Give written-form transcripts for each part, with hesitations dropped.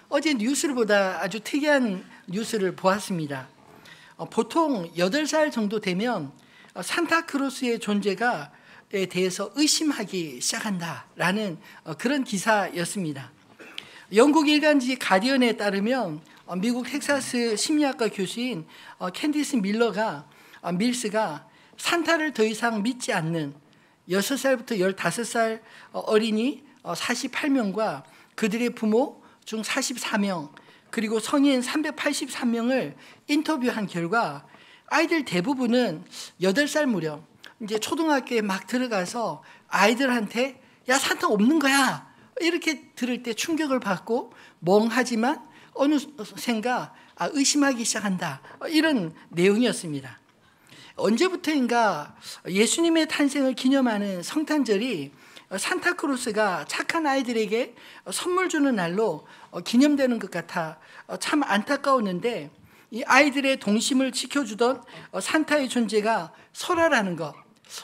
어제 뉴스를 보다 아주 특이한 뉴스를 보았습니다. 보통 8살 정도 되면 산타크로스의 존재에 대해서 의심하기 시작한다라는 그런 기사였습니다. 영국 일간지 가디언에 따르면 미국 텍사스 심리학과 교수인 캔디스 밀스가 산타를 더 이상 믿지 않는 6살부터 15살 어린이 48명과 그들의 부모 중 44명 그리고 성인 383명을 인터뷰한 결과 아이들 대부분은 8살 무렵 이제 초등학교에 막 들어가서 아이들한테 야 산타 없는 거야 이렇게 들을 때 충격을 받고 멍하지만 어느샌가 의심하기 시작한다 이런 내용이었습니다. 언제부터인가 예수님의 탄생을 기념하는 성탄절이 산타크로스가 착한 아이들에게 선물 주는 날로 기념되는 것 같아 참 안타까웠는데 이 아이들의 동심을 지켜주던 산타의 존재가 설화라는 것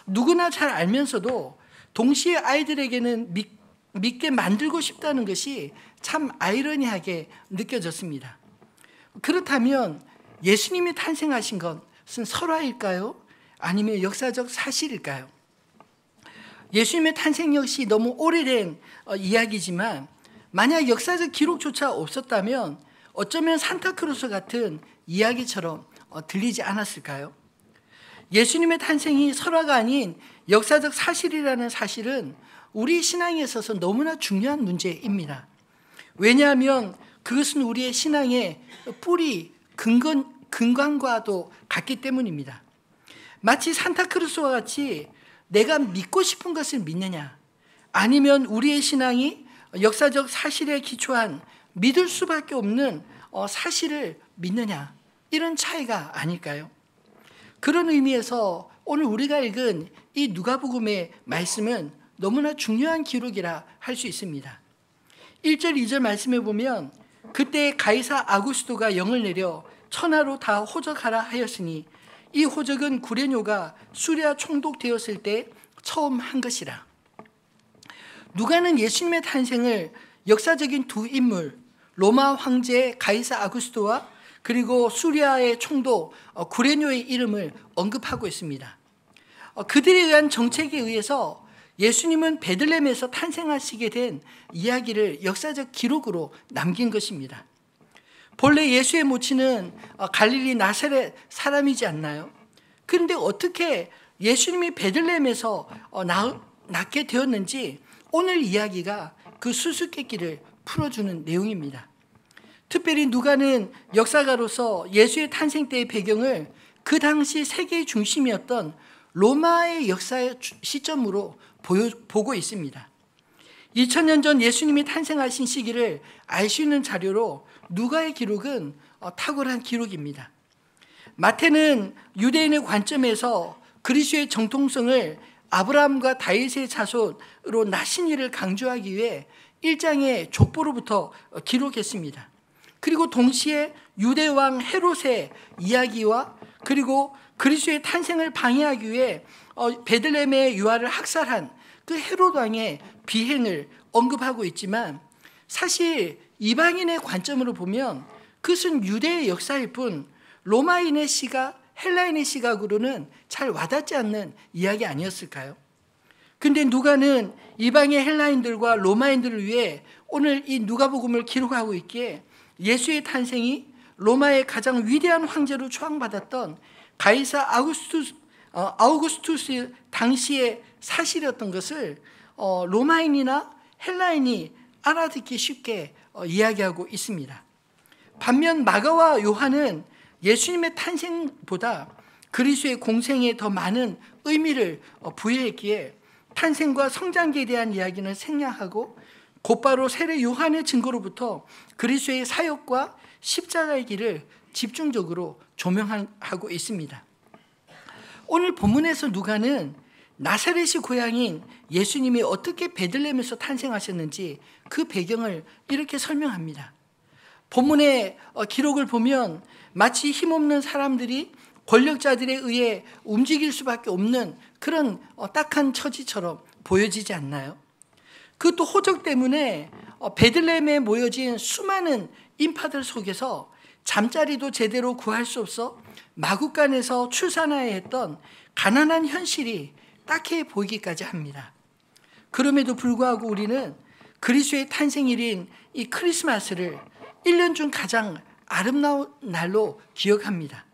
누구나 잘 알면서도 동시에 아이들에게는 믿게 만들고 싶다는 것이 참 아이러니하게 느껴졌습니다. 그렇다면 예수님이 탄생하신 것은 설화일까요? 아니면 역사적 사실일까요? 예수님의 탄생 역시 너무 오래된 이야기지만 만약 역사적 기록조차 없었다면 어쩌면 산타크로스 같은 이야기처럼 들리지 않았을까요? 예수님의 탄생이 설화가 아닌 역사적 사실이라는 사실은 우리 신앙에 있어서 너무나 중요한 문제입니다. 왜냐하면 그것은 우리의 신앙의 뿌리, 근간과도 같기 때문입니다. 마치 산타크로스와 같이 내가 믿고 싶은 것을 믿느냐 아니면 우리의 신앙이 역사적 사실에 기초한 믿을 수밖에 없는 사실을 믿느냐 이런 차이가 아닐까요? 그런 의미에서 오늘 우리가 읽은 이 누가복음의 말씀은 너무나 중요한 기록이라 할 수 있습니다. 1절 2절 말씀에 보면 그때 가이사 아구스토가 영을 내려 천하로 다 호적하라 하였으니 이 호적은 구레뇨가 수리아 총독되었을 때 처음 한 것이라. 누가는 예수님의 탄생을 역사적인 두 인물 로마 황제 가이사 아구스토와 그리고 수리아의 총독 구레뇨의 이름을 언급하고 있습니다. 그들에 의한 정책에 의해서 예수님은 베들레헴에서 탄생하시게 된 이야기를 역사적 기록으로 남긴 것입니다. 본래 예수의 모친은 갈릴리 나사렛 사람이지 않나요? 그런데 어떻게 예수님이 베들레헴에서 낳게 되었는지 오늘 이야기가 그 수수께끼를 풀어주는 내용입니다. 특별히 누가는 역사가로서 예수의 탄생 때의 배경을 그 당시 세계의 중심이었던 로마의 역사의 시점으로 보고 있습니다. 2000년 전 예수님이 탄생하신 시기를 알 수 있는 자료로 누가의 기록은 탁월한 기록입니다. 마태는 유대인의 관점에서 그리스도의 정통성을 아브라함과 다윗의 자손으로 나신 이를 강조하기 위해 1장의 족보로부터 기록했습니다. 그리고 동시에 유대왕 헤롯의 이야기와 그리고 그리스도의 탄생을 방해하기 위해 베들레헴의 유아를 학살한 그 헤롯 왕의 비행을 언급하고 있지만 사실 이방인의 관점으로 보면 그것은 유대의 역사일 뿐 로마인의 시각, 헬라인의 시각으로는 잘 와닿지 않는 이야기 아니었을까요? 근데 누가는 이방의 헬라인들과 로마인들을 위해 오늘 이 누가복음을 기록하고 있기에 예수의 탄생이 로마의 가장 위대한 황제로 추앙받았던 가이사 아우구스투스 당시의 사실이었던 것을 로마인이나 헬라인이 알아듣기 쉽게 이야기하고 있습니다. 반면 마가와 요한은 예수님의 탄생보다 그리스도의 공생에 더 많은 의미를 부여했기에 탄생과 성장기에 대한 이야기는 생략하고 곧바로 세례 요한의 증거로부터 그리스도의 사역과 십자가의 길을 집중적으로 조명하고 있습니다. 오늘 본문에서 누가는 나사렛이 고향인 예수님이 어떻게 베들레헴에서 탄생하셨는지 그 배경을 이렇게 설명합니다. 본문의 기록을 보면 마치 힘없는 사람들이 권력자들에 의해 움직일 수밖에 없는 그런 딱한 처지처럼 보여지지 않나요? 그것도 호적 때문에 베들레헴에 모여진 수많은 인파들 속에서 잠자리도 제대로 구할 수 없어 마구간에서 출산해야 했던 가난한 현실이 딱해 보이기까지 합니다. 그럼에도 불구하고 우리는 그리스도의 탄생일인 이 크리스마스를 1년 중 가장 아름다운 날로 기억합니다.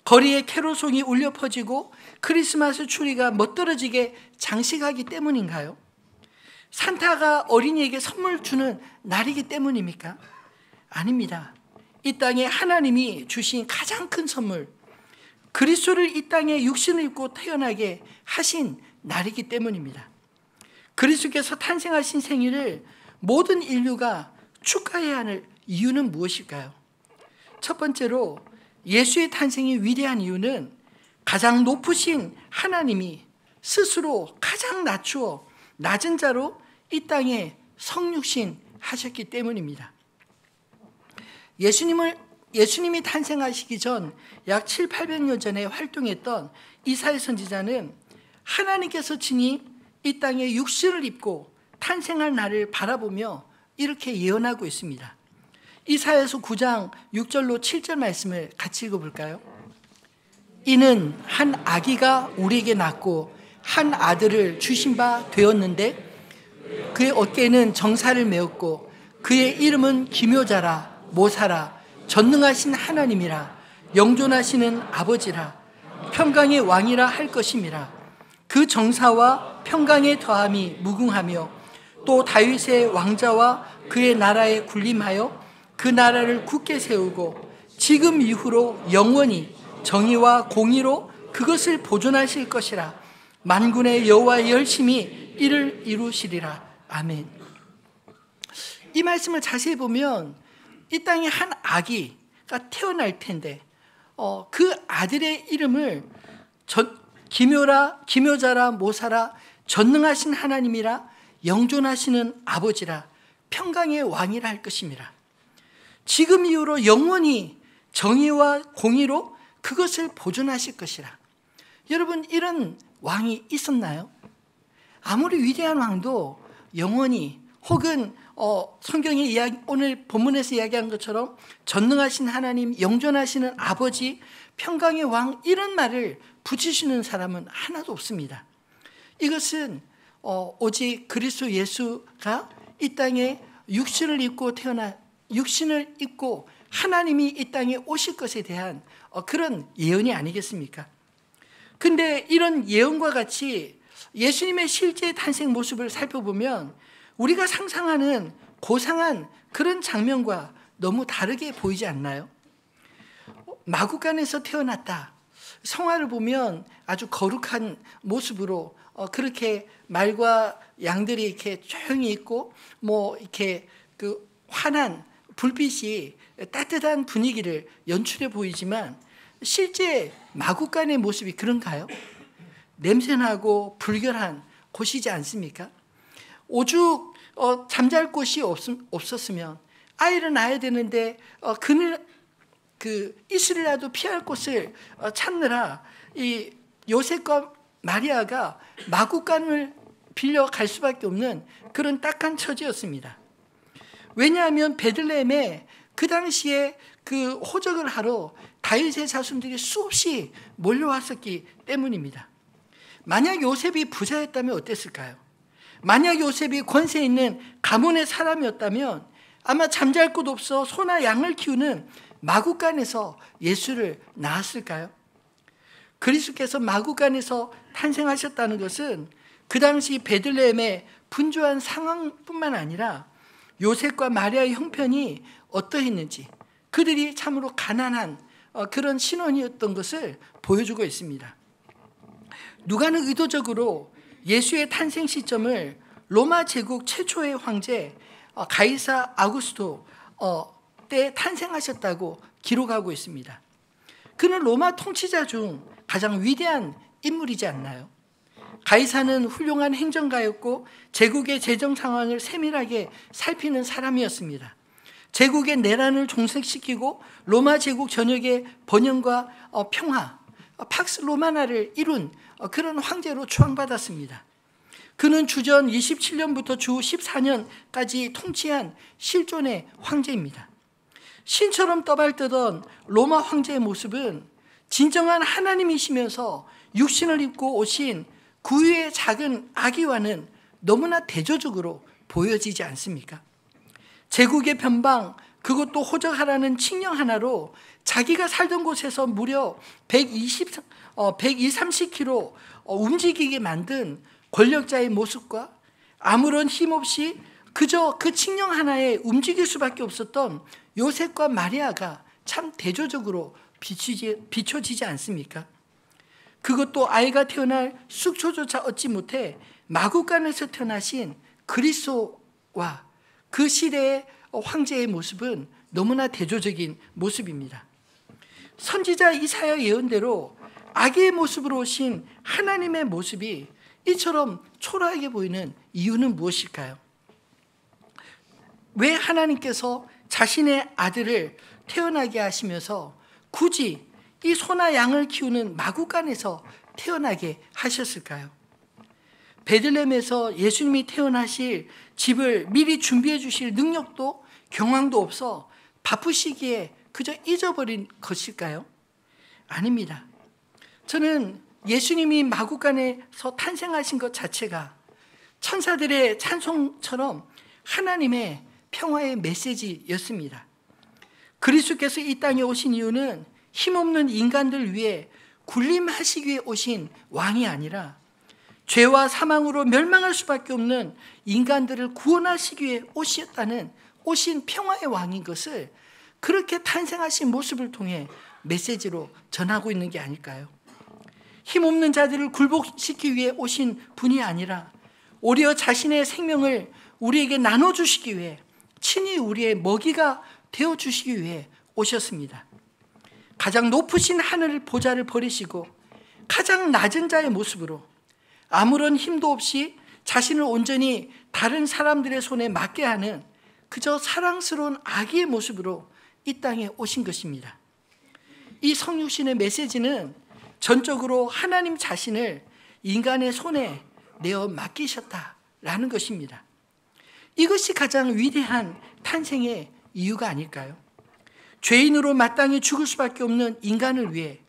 거리에 캐롤송이 울려 퍼지고 크리스마스 추리가 멋들어지게 장식하기 때문인가요? 산타가 어린이에게 선물 주는 날이기 때문입니까? 아닙니다. 이 땅에 하나님이 주신 가장 큰 선물, 그리스도를 이 땅에 육신을 입고 태어나게 하신 날이기 때문입니다. 그리스도께서 탄생하신 생일을 모든 인류가 축하해야 하는 이유는 무엇일까요? 첫 번째로 예수의 탄생이 위대한 이유는 가장 높으신 하나님이 스스로 가장 낮추어 낮은 자로 이 땅에 성육신 하셨기 때문입니다. 예수님이 탄생하시기 전 약 700~800년 전에 활동했던 이사야 선지자는 하나님께서 친히 이 땅에 육신을 입고 탄생할 날을 바라보며 이렇게 예언하고 있습니다. 이사야서 9장 6절로 7절 말씀을 같이 읽어볼까요? 이는 한 아기가 우리에게 낳고 한 아들을 주신 바 되었는데 그의 어깨에는 정사를 메었고 그의 이름은 기묘자라 모사라 전능하신 하나님이라 영존하시는 아버지라 평강의 왕이라 할 것임이라. 그 정사와 평강의 더함이 무궁하며 또 다윗의 왕자와 그의 나라에 군림하여 그 나라를 굳게 세우고 지금 이후로 영원히 정의와 공의로 그것을 보존하실 것이라. 만군의 여호와의 열심히 이를 이루시리라. 아멘. 이 말씀을 자세히 보면 이 땅에 한 아기가 태어날 텐데 그 아들의 이름을 기묘자라 모사라 전능하신 하나님이라 영존하시는 아버지라 평강의 왕이라 할 것입니다. 지금 이후로 영원히 정의와 공의로 그것을 보존하실 것이라. 여러분, 이런 왕이 있었나요? 아무리 위대한 왕도 영원히 혹은 성경의 이야기, 오늘 본문에서 이야기한 것처럼 전능하신 하나님, 영존하시는 아버지, 평강의 왕, 이런 말을 붙이시는 사람은 하나도 없습니다. 이것은 오직 그리스도 예수가 이 땅에 육신을 입고 하나님이 이 땅에 오실 것에 대한 그런 예언이 아니겠습니까? 근데 이런 예언과 같이 예수님의 실제 탄생 모습을 살펴보면 우리가 상상하는 고상한 그런 장면과 너무 다르게 보이지 않나요? 마구간에서 태어났다. 성화를 보면 아주 거룩한 모습으로 그렇게 말과 양들이 이렇게 조용히 있고 이렇게 그 환한 불빛이 따뜻한 분위기를 연출해 보이지만 실제 마구간의 모습이 그런가요? 냄새나고 불결한 곳이지 않습니까? 오죽 잠잘 곳이 없었으면 아이를 낳아야 되는데 이슬이라도 피할 곳을 찾느라 이 요셉과 마리아가 마구간을 빌려 갈 수밖에 없는 그런 딱한 처지였습니다. 왜냐하면 베들레헴에 그 당시에 그 호적을 하러 다윗의 자손들이 수없이 몰려왔었기 때문입니다. 만약 요셉이 부자였다면 어땠을까요? 만약 요셉이 권세 있는 가문의 사람이었다면 아마 잠잘 곳 없어 소나 양을 키우는 마구간에서 예수를 낳았을까요? 그리스도께서 마구간에서 탄생하셨다는 것은 그 당시 베들레헴의 분주한 상황뿐만 아니라 요셉과 마리아의 형편이 어떠했는지, 그들이 참으로 가난한 그런 신혼이었던 것을 보여주고 있습니다. 누가는 의도적으로 예수의 탄생 시점을 로마 제국 최초의 황제 가이사 아구스토 때 탄생하셨다고 기록하고 있습니다. 그는 로마 통치자 중 가장 위대한 인물이지 않나요? 가이사는 훌륭한 행정가였고 제국의 재정 상황을 세밀하게 살피는 사람이었습니다. 제국의 내란을 종식시키고 로마 제국 전역의 번영과 평화, 팍스 로마나를 이룬 그런 황제로 추앙받았습니다. 그는 주전 27년부터 주 14년까지 통치한 실존의 황제입니다. 신처럼 떠발뜨던 로마 황제의 모습은 진정한 하나님이시면서 육신을 입고 오신 구유의 작은 아기와는 너무나 대조적으로 보여지지 않습니까? 제국의 변방, 그것도 호적하라는 칙령 하나로 자기가 살던 곳에서 무려 130km 움직이게 만든 권력자의 모습과 아무런 힘없이 그저 그 칙령 하나에 움직일 수밖에 없었던 요셉과 마리아가 참 대조적으로 비춰지지 않습니까? 그것도 아이가 태어날 숙초조차 얻지 못해 마구간에서 태어나신 그리스도와 그 시대의 황제의 모습은 너무나 대조적인 모습입니다. 선지자 이사야 예언대로 아기의 모습으로 오신 하나님의 모습이 이처럼 초라하게 보이는 이유는 무엇일까요? 왜 하나님께서 자신의 아들을 태어나게 하시면서 굳이 이 소나 양을 키우는 마구간에서 태어나게 하셨을까요? 베들레헴에서 예수님이 태어나실 집을 미리 준비해 주실 능력도 경황도 없어 바쁘시기에 그저 잊어버린 것일까요? 아닙니다. 저는 예수님이 마구간에서 탄생하신 것 자체가 천사들의 찬송처럼 하나님의 평화의 메시지였습니다. 그리스도께서 이 땅에 오신 이유는 힘없는 인간들 위해 군림하시기 위해 오신 왕이 아니라 죄와 사망으로 멸망할 수밖에 없는 인간들을 구원하시기 위해 오신 평화의 왕인 것을 그렇게 탄생하신 모습을 통해 메시지로 전하고 있는 게 아닐까요? 힘없는 자들을 굴복시키기 위해 오신 분이 아니라 오히려 자신의 생명을 우리에게 나눠주시기 위해 친히 우리의 먹이가 되어주시기 위해 오셨습니다. 가장 높으신 하늘 보좌를 버리시고 가장 낮은 자의 모습으로 아무런 힘도 없이 자신을 온전히 다른 사람들의 손에 맡게 하는 그저 사랑스러운 아기의 모습으로 이 땅에 오신 것입니다. 이 성육신의 메시지는 전적으로 하나님 자신을 인간의 손에 내어 맡기셨다라는 것입니다. 이것이 가장 위대한 탄생의 이유가 아닐까요? 죄인으로 마땅히 죽을 수밖에 없는 인간을 위해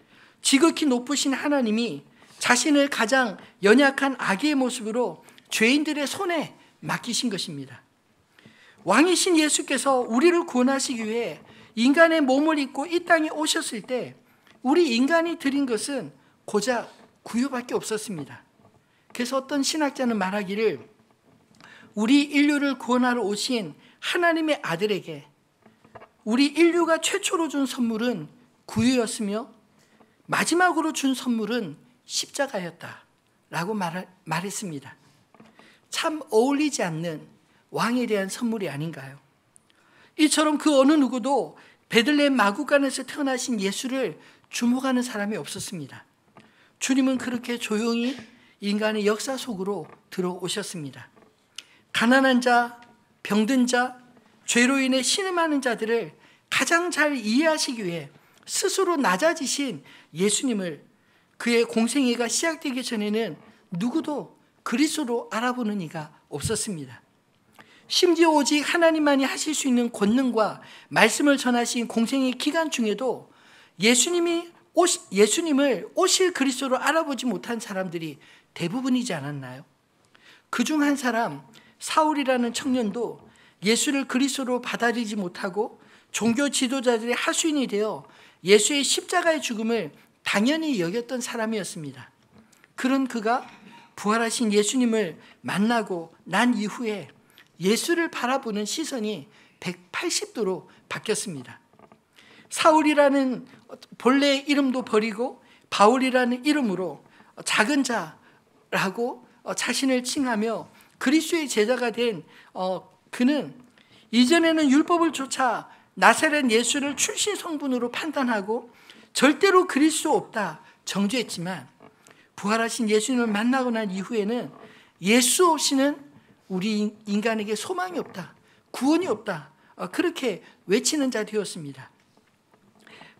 지극히 높으신 하나님이 자신을 가장 연약한 아기의 모습으로 죄인들의 손에 맡기신 것입니다. 왕이신 예수께서 우리를 구원하시기 위해 인간의 몸을 입고 이 땅에 오셨을 때 우리 인간이 드린 것은 고작 구유밖에 없었습니다. 그래서 어떤 신학자는 말하기를 우리 인류를 구원하러 오신 하나님의 아들에게 우리 인류가 최초로 준 선물은 구유였으며 마지막으로 준 선물은 십자가였다라고 말했습니다. 참 어울리지 않는 왕에 대한 선물이 아닌가요? 이처럼 그 어느 누구도 베들레헴 마구간에서 태어나신 예수를 주목하는 사람이 없었습니다. 주님은 그렇게 조용히 인간의 역사 속으로 들어오셨습니다. 가난한 자, 병든 자, 죄로 인해 신음하는 자들을 가장 잘 이해하시기 위해 스스로 낮아지신 예수님을 그의 공생애가 시작되기 전에는 누구도 그리스도로 알아보는 이가 없었습니다. 심지어 오직 하나님만이 하실 수 있는 권능과 말씀을 전하신 공생의 기간 중에도 예수님을 오실 그리스도로 알아보지 못한 사람들이 대부분이지 않았나요? 그중 한 사람 사울이라는 청년도 예수를 그리스도로 받아들이지 못하고 종교 지도자들의 하수인이 되어 예수의 십자가의 죽음을 당연히 여겼던 사람이었습니다. 그런 그가 부활하신 예수님을 만나고 난 이후에 예수를 바라보는 시선이 180도로 바뀌었습니다. 사울이라는 본래의 이름도 버리고 바울이라는 이름으로 작은 자라고 자신을 칭하며 그리스도의 제자가 된 그는 이전에는 율법을 쫓아 나사렛 예수를 출신 성분으로 판단하고 절대로 그리스도 없다 정죄했지만 부활하신 예수님을 만나고 난 이후에는 예수 없이는 우리 인간에게 소망이 없다, 구원이 없다, 그렇게 외치는 자 되었습니다.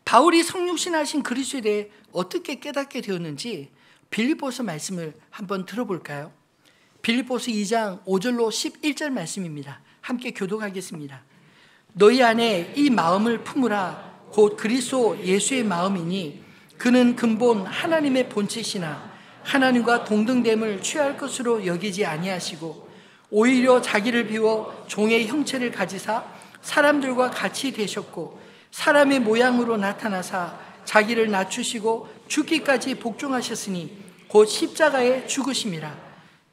바울이 성육신하신 그리스도에 대해 어떻게 깨닫게 되었는지 빌립보서 말씀을 한번 들어볼까요? 빌립보서 2장 5절로 11절 말씀입니다. 함께 교독하겠습니다. 너희 안에 이 마음을 품으라. 곧 그리스도 예수의 마음이니 그는 근본 하나님의 본체시나 하나님과 동등됨을 취할 것으로 여기지 아니하시고 오히려 자기를 비워 종의 형체를 가지사 사람들과 같이 되셨고 사람의 모양으로 나타나사 자기를 낮추시고 죽기까지 복종하셨으니 곧 십자가에 죽으심이라.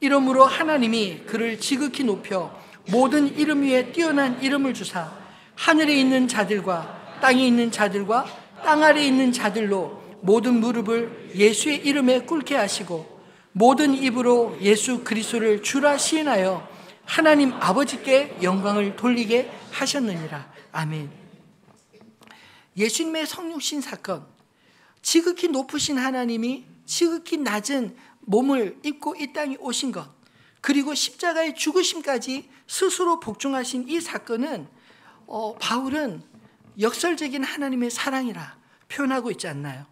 이러므로 하나님이 그를 지극히 높여 모든 이름 위에 뛰어난 이름을 주사 하늘에 있는 자들과 땅에 있는 자들과 땅 아래에 있는 자들로 모든 무릎을 예수의 이름에 꿇게 하시고 모든 입으로 예수 그리스도를 주라 시인하여 하나님 아버지께 영광을 돌리게 하셨느니라. 아멘. 예수님의 성육신 사건, 지극히 높으신 하나님이 지극히 낮은 몸을 입고 이 땅에 오신 것, 그리고 십자가의 죽으심까지 스스로 복종하신 이 사건은 바울은 역설적인 하나님의 사랑이라 표현하고 있지 않나요?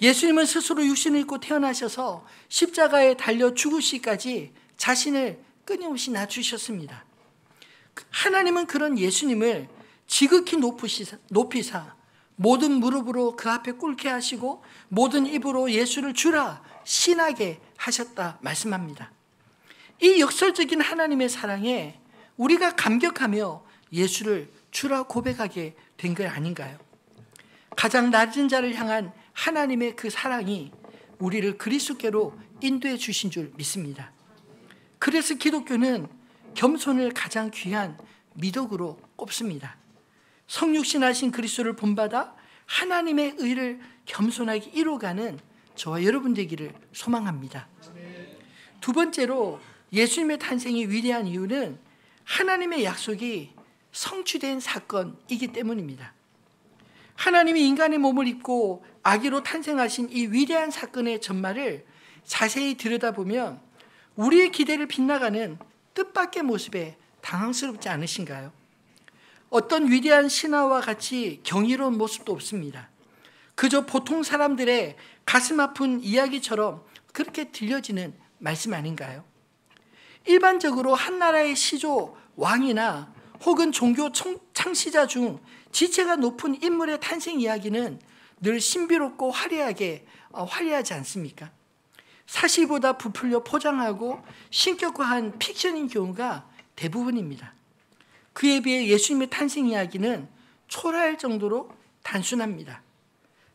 예수님은 스스로 육신을 입고 태어나셔서 십자가에 달려 죽으시기까지 자신을 끊임없이 낮추셨습니다. 하나님은 그런 예수님을 지극히 높이사 모든 무릎으로 그 앞에 꿇게 하시고 모든 입으로 예수를 주라 신하게 하셨다 말씀합니다. 이 역설적인 하나님의 사랑에 우리가 감격하며 예수를 주라 고백하게 된 것 아닌가요? 가장 낮은 자를 향한 하나님의 그 사랑이 우리를 그리스도께로 인도해 주신 줄 믿습니다. 그래서 기독교는 겸손을 가장 귀한 미덕으로 꼽습니다. 성육신하신 그리스도를 본받아 하나님의 의를 겸손하게 이루어가는 저와 여러분 되기를 소망합니다. 두 번째로 예수님의 탄생이 위대한 이유는 하나님의 약속이 성취된 사건이기 때문입니다. 하나님이 인간의 몸을 입고 아기로 탄생하신 이 위대한 사건의 전말을 자세히 들여다보면 우리의 기대를 빗나가는 뜻밖의 모습에 당황스럽지 않으신가요? 어떤 위대한 신화와 같이 경이로운 모습도 없습니다. 그저 보통 사람들의 가슴 아픈 이야기처럼 그렇게 들려지는 말씀 아닌가요? 일반적으로 한 나라의 시조, 왕이나 혹은 종교 창시자 중 지체가 높은 인물의 탄생 이야기는 늘 신비롭고 화려하지 않습니까? 사실보다 부풀려 포장하고 신격화한 픽션인 경우가 대부분입니다. 그에 비해 예수님의 탄생 이야기는 초라할 정도로 단순합니다.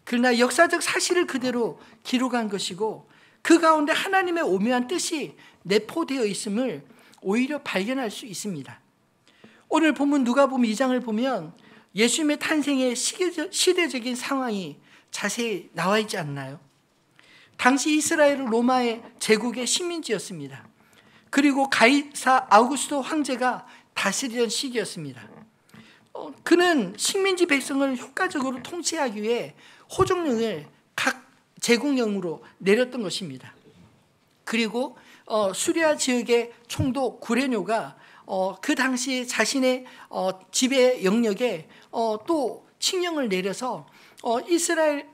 그러나 역사적 사실을 그대로 기록한 것이고 그 가운데 하나님의 오묘한 뜻이 내포되어 있음을 오히려 발견할 수 있습니다. 오늘 본문 누가복음 2장을 보면 예수님의 탄생의 시대적인 상황이 자세히 나와 있지 않나요? 당시 이스라엘은 로마의 제국의 식민지였습니다. 그리고 가이사 아우구스도 황제가 다스리던 시기였습니다. 그는 식민지 백성을 효과적으로 통치하기 위해 호종령을 각 제국령으로 내렸던 것입니다. 그리고 수리아 지역의 총독 구레뇨가 그 당시 자신의 지배 영역에 또 칙령을 내려서 이스라엘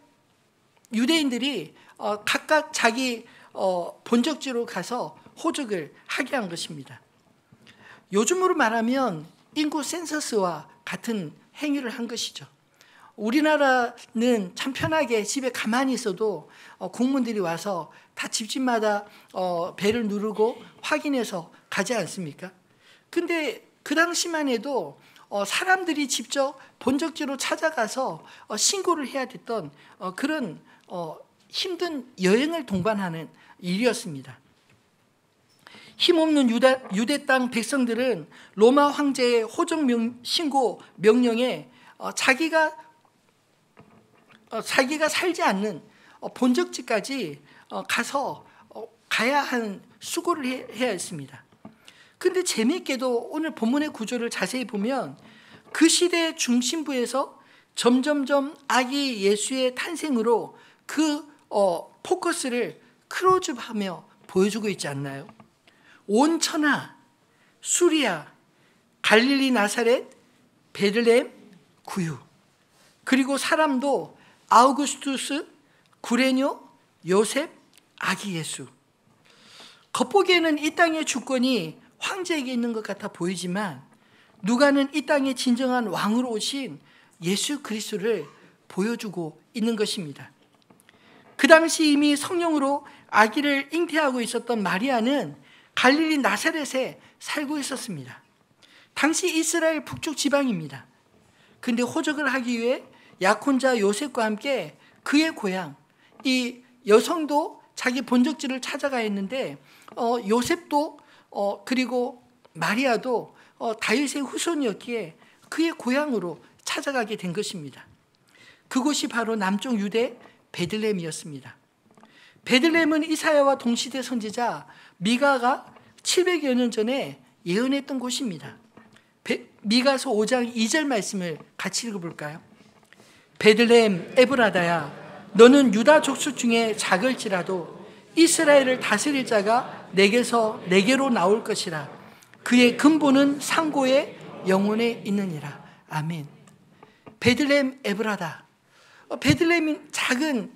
유대인들이 각각 자기 본적지로 가서 호적을 하게 한 것입니다. 요즘으로 말하면 인구 센서스와 같은 행위를 한 것이죠. 우리나라는 참 편하게 집에 가만히 있어도 공무원들이 와서 다 집집마다 벨을 누르고 확인해서 가지 않습니까? 근데 그 당시만 해도 사람들이 직접 본적지로 찾아가서 신고를 해야 됐던 그런 힘든 여행을 동반하는 일이었습니다. 힘없는 유대 땅 백성들은 로마 황제의 호적 신고 명령에 자기가 살지 않는 본적지까지 가야 한 수고를 해야 했습니다. 그런데 재미있게도 오늘 본문의 구조를 자세히 보면 그 시대의 중심부에서 점점점 아기 예수의 탄생으로 그 포커스를 클로즈업하며 보여주고 있지 않나요? 온 천하, 수리아, 갈릴리 나사렛, 베들레헴, 구유, 그리고 사람도 아우구스투스, 구레뇨, 요셉, 아기 예수. 겉보기에는 이 땅의 주권이 황제에게 있는 것 같아 보이지만 누가는 이 땅의 진정한 왕으로 오신 예수 그리스도를 보여주고 있는 것입니다. 그 당시 이미 성령으로 아기를 잉태하고 있었던 마리아는 갈릴리 나사렛에 살고 있었습니다. 당시 이스라엘 북쪽 지방입니다. 근데 호적을 하기 위해 약혼자 요셉과 함께 그의 고향, 이 여성도 자기 본적지를 찾아가 있는데 요셉도 그리고 마리아도 다윗의 후손이었기에 그의 고향으로 찾아가게 된 것입니다. 그곳이 바로 남쪽 유대 베들레헴이었습니다. 베들레헴은 이사야와 동시대 선지자 미가가 700여 년 전에 예언했던 곳입니다. 미가서 5장 2절 말씀을 같이 읽어볼까요? 베들레헴 에브라다야, 너는 유다 족속 중에 작을지라도 이스라엘을 다스릴 자가 내게로 나올 것이라. 그의 근본은 상고의 영혼에 있느니라. 아멘. 베들레헴 에브라다. 베들레헴은 작은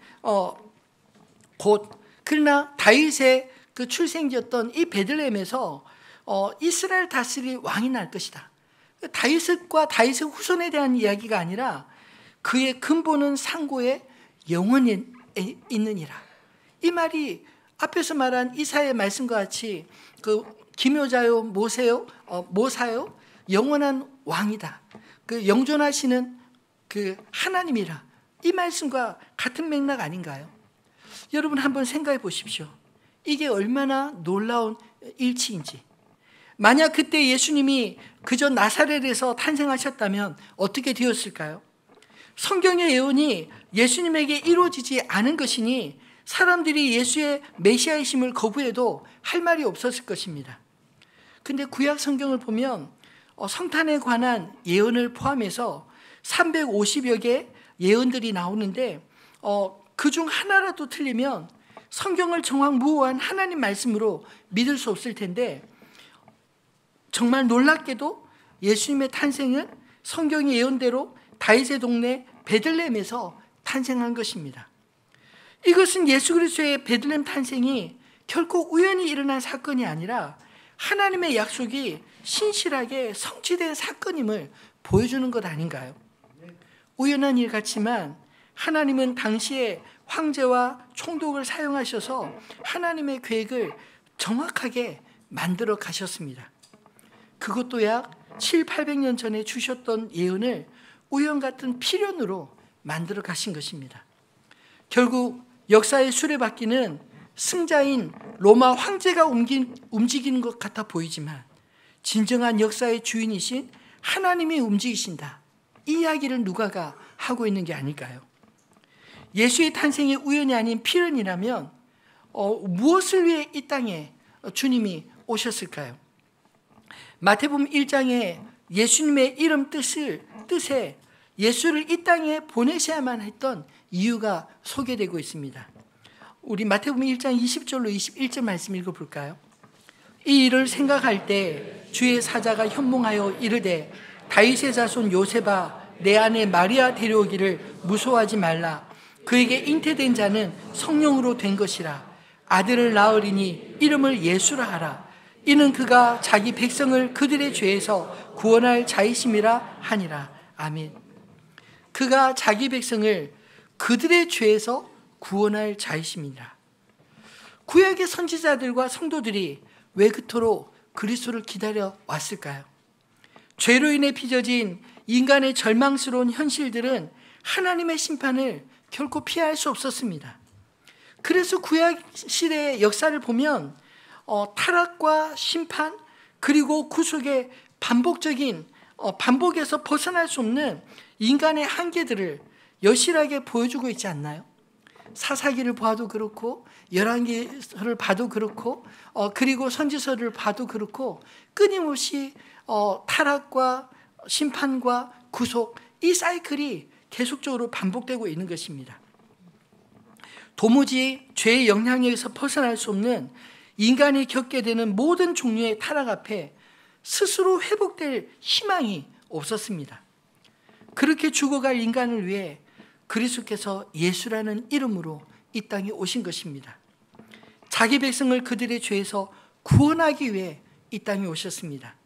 곳, 그러나 다윗의 그 출생지였던 이 베들레헴에서 이스라엘 다스릴 왕이 날 것이다. 다윗과 다윗의 후손에 대한 이야기가 아니라 그의 근본은 상고의 영혼에 있느니라. 이 말이 앞에서 말한 이사야의 말씀과 같이 그 기묘자요 모사요 영원한 왕이다. 그 영존하시는 그 하나님이라. 이 말씀과 같은 맥락 아닌가요? 여러분 한번 생각해 보십시오. 이게 얼마나 놀라운 일치인지. 만약 그때 예수님이 그저 나사렛에서 탄생하셨다면 어떻게 되었을까요? 성경의 예언이 예수님에게 이루어지지 않은 것이니 사람들이 예수의 메시아이심을 거부해도 할 말이 없었을 것입니다. 근데 구약 성경을 보면 성탄에 관한 예언을 포함해서 350여 개 예언들이 나오는데 그중 하나라도 틀리면 성경을 정확무오한 하나님 말씀으로 믿을 수 없을 텐데 정말 놀랍게도 예수님의 탄생은 성경의 예언대로 다윗의 동네 베들레헴에서 탄생한 것입니다. 이것은 예수 그리스도의 베들레헴 탄생이 결코 우연히 일어난 사건이 아니라 하나님의 약속이 신실하게 성취된 사건임을 보여주는 것 아닌가요? 우연한 일 같지만 하나님은 당시에 황제와 총독을 사용하셔서 하나님의 계획을 정확하게 만들어 가셨습니다. 그것도 약 700~800년 전에 주셨던 예언을 우연 같은 필연으로 만들어 가신 것입니다. 결국 역사의 수레바퀴는 승자인 로마 황제가 움직이는 것 같아 보이지만 진정한 역사의 주인이신 하나님이 움직이신다. 이 이야기를 누가가 하고 있는 게 아닐까요? 예수의 탄생이 우연이 아닌 필연이라면 무엇을 위해 이 땅에 주님이 오셨을까요? 마태복음 1장에 예수님의 이름 뜻에 예수를 이 땅에 보내셔야만 했던 이유가 소개되고 있습니다. 우리 마태복음 1장 20절로 21절 말씀 읽어볼까요? 이 일을 생각할 때 주의 사자가 현몽하여 이르되 다윗의 자손 요셉아 내 아내 마리아 데려오기를 무서워하지 말라. 그에게 잉태된 자는 성령으로 된 것이라. 아들을 낳으리니 이름을 예수라 하라. 이는 그가 자기 백성을 그들의 죄에서 구원할 자이심이라 하니라. 아멘. 그가 자기 백성을 그들의 죄에서 구원할 자이심이라. 구약의 선지자들과 성도들이 왜 그토록 그리스도를 기다려 왔을까요? 죄로 인해 빚어진 인간의 절망스러운 현실들은 하나님의 심판을 결코 피할 수 없었습니다. 그래서 구약 시대의 역사를 보면 타락과 심판 그리고 구속의 반복에서 벗어날 수 없는 인간의 한계들을 여실하게 보여주고 있지 않나요? 사사기를 봐도 그렇고 열왕기서를 봐도 그렇고 그리고 선지서를 봐도 그렇고 끊임없이 타락과 심판과 구속 이 사이클이 계속적으로 반복되고 있는 것입니다. 도무지 죄의 영향력에서 벗어날 수 없는 인간이 겪게 되는 모든 종류의 타락 앞에 스스로 회복될 희망이 없었습니다. 그렇게 죽어갈 인간을 위해 그리스도께서 예수라는 이름으로 이 땅에 오신 것입니다. 자기 백성을 그들의 죄에서 구원하기 위해 이 땅에 오셨습니다.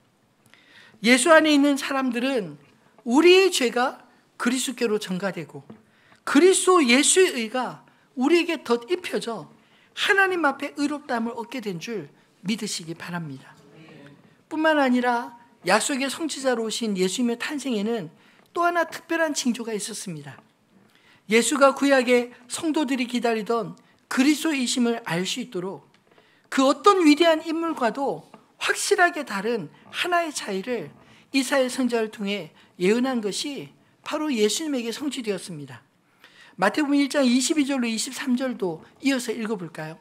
예수 안에 있는 사람들은 우리의 죄가 그리스도께로 전가되고 그리스도 예수의 의가 우리에게 덧 입혀져 하나님 앞에 의롭다함을 얻게 된 줄 믿으시기 바랍니다. 뿐만 아니라 약속의 성취자로 오신 예수님의 탄생에는 또 하나 특별한 징조가 있었습니다. 예수가 구약의 성도들이 기다리던 그리스도이심을 알 수 있도록 그 어떤 위대한 인물과도 확실하게 다른 하나의 차이를 이사야 선지자를 통해 예언한 것이 바로 예수님에게 성취되었습니다. 마태복음 1장 22절로 23절도 이어서 읽어볼까요?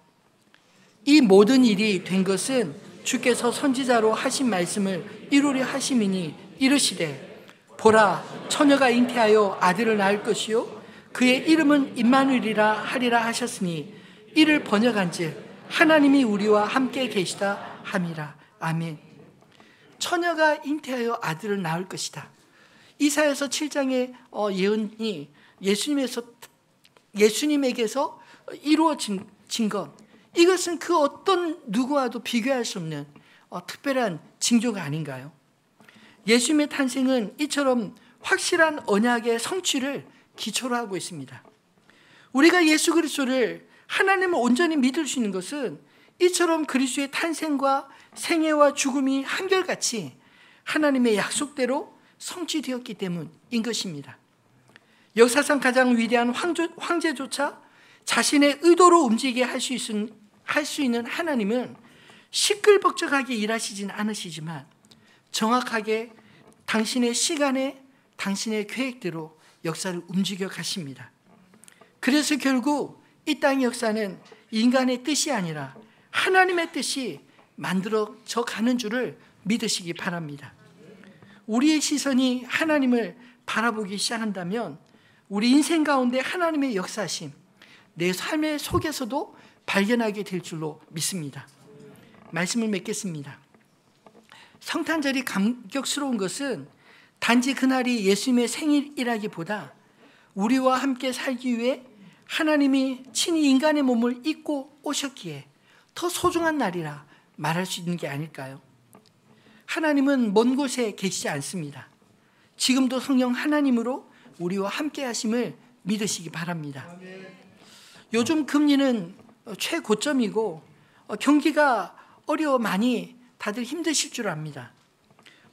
이 모든 일이 된 것은 주께서 선지자로 하신 말씀을 이루려 하심이니 이르시되 보라 처녀가 잉태하여 아들을 낳을 것이요 그의 이름은 임마누엘이라 하리라 하셨으니 이를 번역한즉 하나님이 우리와 함께 계시다 함이라. 아멘. 처녀가 잉태하여 아들을 낳을 것이다. 이사야서 7장의 예언이 예수님에게서 이루어진 것, 이것은 그 어떤 누구와도 비교할 수 없는 특별한 징조가 아닌가요? 예수님의 탄생은 이처럼 확실한 언약의 성취를 기초로 하고 있습니다. 우리가 예수 그리스도를 하나님을 온전히 믿을 수 있는 것은 이처럼 그리스도의 탄생과 생애와 죽음이 한결같이 하나님의 약속대로 성취되었기 때문인 것입니다. 역사상 가장 위대한 황제조차 자신의 의도로 움직이게 할 수 있는 하나님은 시끌벅적하게 일하시진 않으시지만 정확하게 당신의 시간에 당신의 계획대로 역사를 움직여 가십니다. 그래서 결국 이 땅의 역사는 인간의 뜻이 아니라 하나님의 뜻이 만들어져 가는 줄을 믿으시기 바랍니다. 우리의 시선이 하나님을 바라보기 시작한다면 우리 인생 가운데 하나님의 역사심, 내 삶의 속에서도 발견하게 될 줄로 믿습니다. 말씀을 맺겠습니다. 성탄절이 감격스러운 것은 단지 그날이 예수님의 생일이라기보다 우리와 함께 살기 위해 하나님이 친히 인간의 몸을 입고 오셨기에 더 소중한 날이라 말할 수 있는 게 아닐까요? 하나님은 먼 곳에 계시지 않습니다. 지금도 성령 하나님으로 우리와 함께 하심을 믿으시기 바랍니다. 요즘 금리는 최고점이고 경기가 어려워 많이 다들 힘드실 줄 압니다.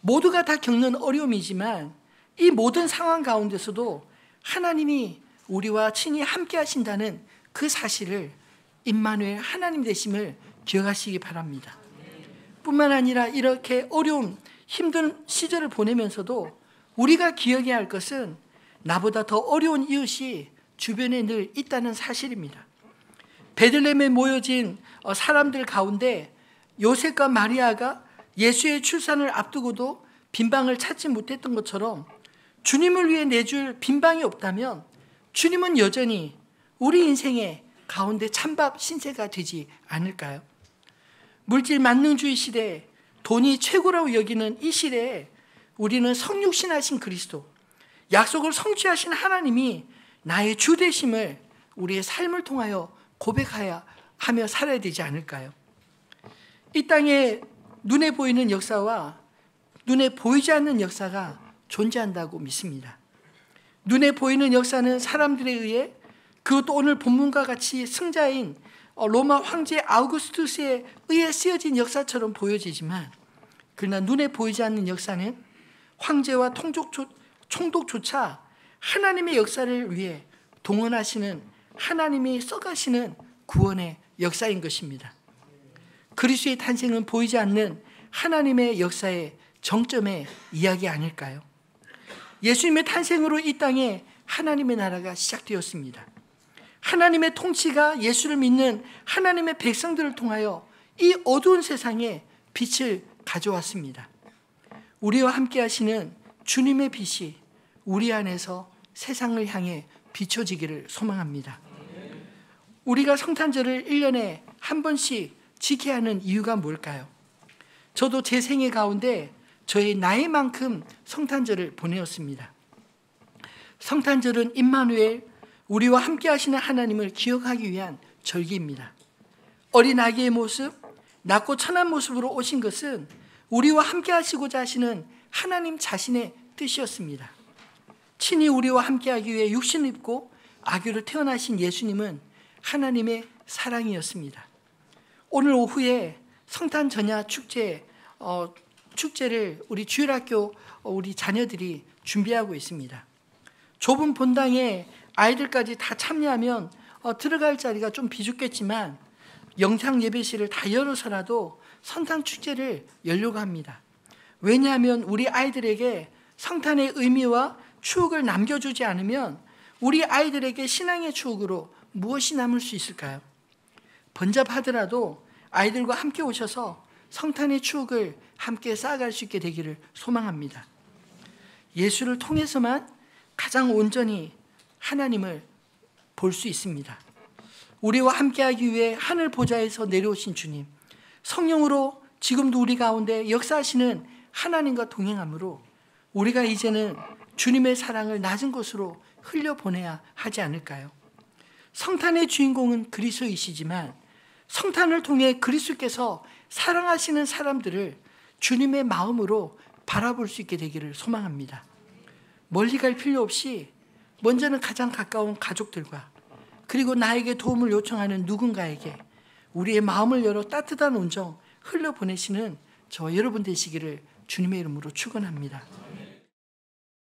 모두가 다 겪는 어려움이지만 이 모든 상황 가운데서도 하나님이 우리와 친히 함께 하신다는 그 사실을 임마누엘 하나님 되심을 기억하시기 바랍니다. 뿐만 아니라 이렇게 어려운 힘든 시절을 보내면서도 우리가 기억해야 할 것은 나보다 더 어려운 이웃이 주변에 늘 있다는 사실입니다. 베들레헴에 모여진 사람들 가운데 요셉과 마리아가 예수의 출산을 앞두고도 빈방을 찾지 못했던 것처럼 주님을 위해 내줄 빈방이 없다면 주님은 여전히 우리 인생의 가운데 찬밥 신세가 되지 않을까요? 물질 만능주의 시대에 돈이 최고라고 여기는 이 시대에 우리는 성육신하신 그리스도, 약속을 성취하신 하나님이 나의 주 되심을 우리의 삶을 통하여 고백하여 하며 살아야 되지 않을까요? 이 땅에 눈에 보이는 역사와 눈에 보이지 않는 역사가 존재한다고 믿습니다. 눈에 보이는 역사는 사람들에 의해, 그것도 오늘 본문과 같이 승자인 로마 황제 아우구스투스에 의해 쓰여진 역사처럼 보여지지만, 그러나 눈에 보이지 않는 역사는 황제와 총독조차 하나님의 역사를 위해 동원하시는, 하나님이 써가시는 구원의 역사인 것입니다. 그리스도의 탄생은 보이지 않는 하나님의 역사의 정점의 이야기 아닐까요? 예수님의 탄생으로 이 땅에 하나님의 나라가 시작되었습니다. 하나님의 통치가 예수를 믿는 하나님의 백성들을 통하여 이 어두운 세상에 빛을 가져왔습니다. 우리와 함께 하시는 주님의 빛이 우리 안에서 세상을 향해 비춰지기를 소망합니다. 우리가 성탄절을 1년에 한 번씩 지켜야 하는 이유가 뭘까요? 저도 제 생애 가운데 저의 나이만큼 성탄절을 보내었습니다. 성탄절은 임마누엘, 우리와 함께 하시는 하나님을 기억하기 위한 절기입니다. 어린 아기의 모습, 낮고 천한 모습으로 오신 것은 우리와 함께 하시고자 하시는 하나님 자신의 뜻이었습니다. 친히 우리와 함께 하기 위해 육신을 입고 아기로 태어나신 예수님은 하나님의 사랑이었습니다. 오늘 오후에 성탄 전야 축제를 우리 주일학교 우리 자녀들이 준비하고 있습니다. 좁은 본당에 아이들까지 다 참여하면 들어갈 자리가 좀 비좁겠지만 영상 예배실을 다 열어서라도 성탄 축제를 열려고 합니다. 왜냐하면 우리 아이들에게 성탄의 의미와 추억을 남겨주지 않으면 우리 아이들에게 신앙의 추억으로 무엇이 남을 수 있을까요? 번잡하더라도 아이들과 함께 오셔서 성탄의 추억을 함께 쌓아갈 수 있게 되기를 소망합니다. 예수를 통해서만 가장 온전히 하나님을 볼 수 있습니다. 우리와 함께하기 위해 하늘 보좌에서 내려오신 주님, 성령으로 지금도 우리 가운데 역사하시는 하나님과 동행함으로 우리가 이제는 주님의 사랑을 낮은 곳으로 흘려보내야 하지 않을까요? 성탄의 주인공은 그리스도이시지만 성탄을 통해 그리스도께서 사랑하시는 사람들을 주님의 마음으로 바라볼 수 있게 되기를 소망합니다. 멀리 갈 필요 없이 먼저는 가장 가까운 가족들과 그리고 나에게 도움을 요청하는 누군가에게 우리의 마음을 열어 따뜻한 온정 흘려보내시는 저와 여러분 되시기를 주님의 이름으로 축원합니다.